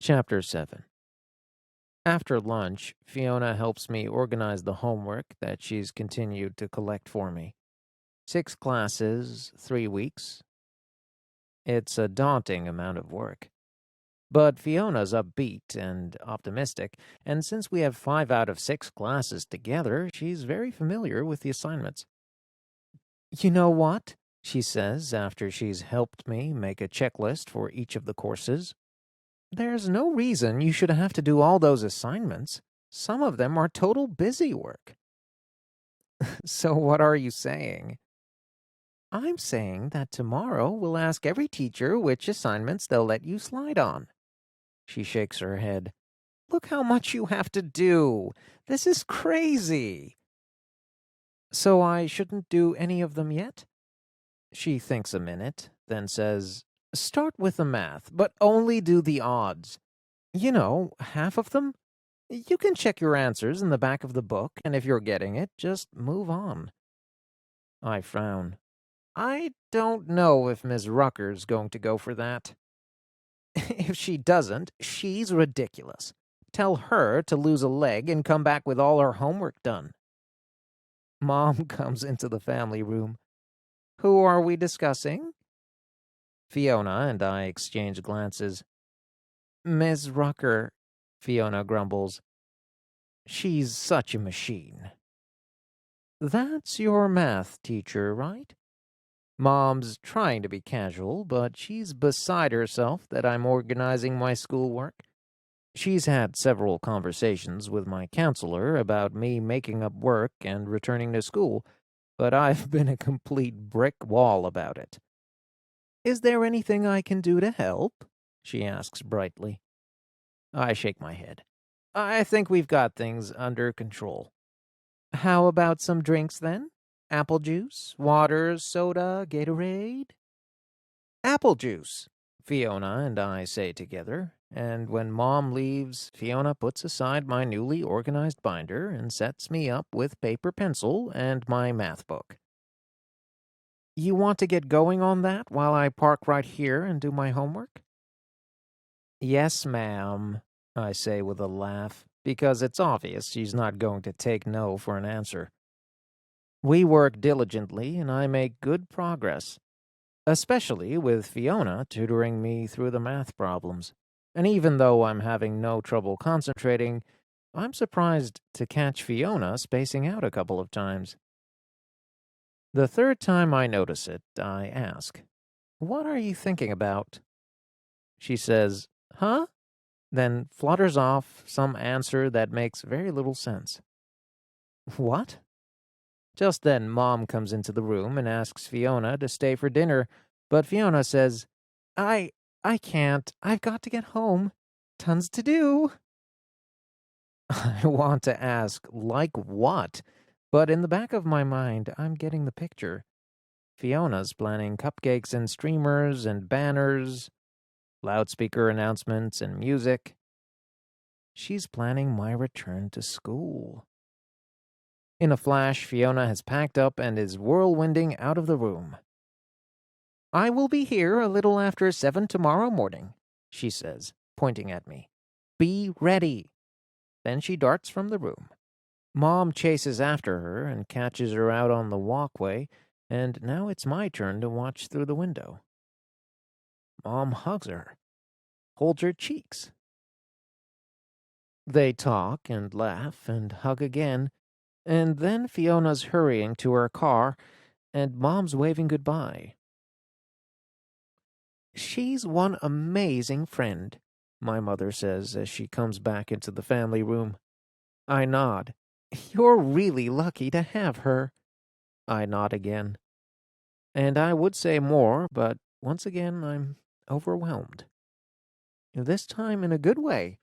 Chapter 7. After lunch, Fiona helps me organize the homework that she's continued to collect for me. 6 classes, 3 weeks. It's a daunting amount of work. But Fiona's upbeat and optimistic, and since we have 5 out of 6 classes together, she's very familiar with the assignments. "You know what?" she says after she's helped me make a checklist for each of the courses. "There's no reason you should have to do all those assignments. Some of them are total busy work." "So what are you saying?" "I'm saying that tomorrow we'll ask every teacher which assignments they'll let you slide on." She shakes her head. "Look how much you have to do. This is crazy." "So I shouldn't do any of them yet?" She thinks a minute, then says, "Start with the math, but only do the odds. You know, half of them. You can check your answers in the back of the book, and if you're getting it, just move on." I frown. I don't know if Ms. Rucker's going to go for that. If she doesn't, she's ridiculous. Tell her to lose a leg and come back with all her homework done. Mom comes into the family room. "Who are we discussing?" Fiona and I exchange glances. "Ms. Rucker," Fiona grumbles. "She's such a machine." "That's your math teacher, right?" Mom's trying to be casual, but she's beside herself that I'm organizing my schoolwork. She's had several conversations with my counselor about me making up work and returning to school, but I've been a complete brick wall about it. "Is there anything I can do to help?" she asks brightly. I shake my head. "I think we've got things under control." "How about some drinks then? Apple juice, water, soda, Gatorade?" "Apple juice," Fiona and I say together, and when Mom leaves, Fiona puts aside my newly organized binder and sets me up with paper pencil and my math book. "You want to get going on that while I park right here and do my homework?" "Yes, ma'am," I say with a laugh, because it's obvious she's not going to take no for an answer. We work diligently, and I make good progress, especially with Fiona tutoring me through the math problems. And even though I'm having no trouble concentrating, I'm surprised to catch Fiona spacing out a couple of times. The third time I notice it, I ask, "What are you thinking about?" She says, "Huh?" then flutters off some answer that makes very little sense. "What?" Just then, Mom comes into the room and asks Fiona to stay for dinner, but Fiona says, I can't. I've got to get home. Tons to do." I want to ask, like what? But in the back of my mind, I'm getting the picture. Fiona's planning cupcakes and streamers and banners, loudspeaker announcements and music. She's planning my return to school. In a flash, Fiona has packed up and is whirlwinding out of the room. "I will be here a little after 7 tomorrow morning," she says, pointing at me. "Be ready." Then she darts from the room. Mom chases after her and catches her out on the walkway, and now it's my turn to watch through the window. Mom hugs her, holds her cheeks. They talk and laugh and hug again, and then Fiona's hurrying to her car, and Mom's waving goodbye. "She's one amazing friend," my mother says as she comes back into the family room. I nod. "You're really lucky to have her." I nod again. And I would say more, but once again I'm overwhelmed. This time in a good way.